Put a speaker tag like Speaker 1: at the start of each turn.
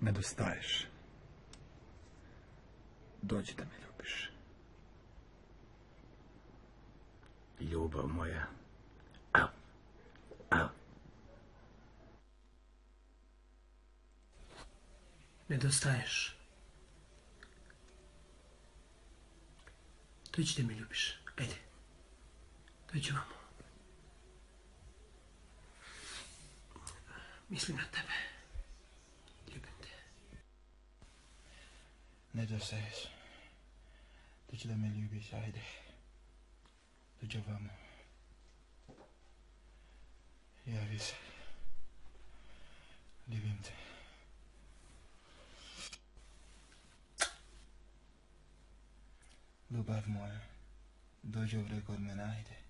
Speaker 1: Nedostaješ. Dođi da me ljubiš.
Speaker 2: Ljubav moja. Au. Au.
Speaker 3: Nedostaješ. Dođi da me ljubiš. Ajde. Dođi vamo. Mislim na tebe. Ljubim te.
Speaker 4: Nedostaješ. Dođi da me ljubiš, ajde. Dođi vamo. Javi se. Ljubim te. Ljubav moja, dođi ovdje kod mene, ajde.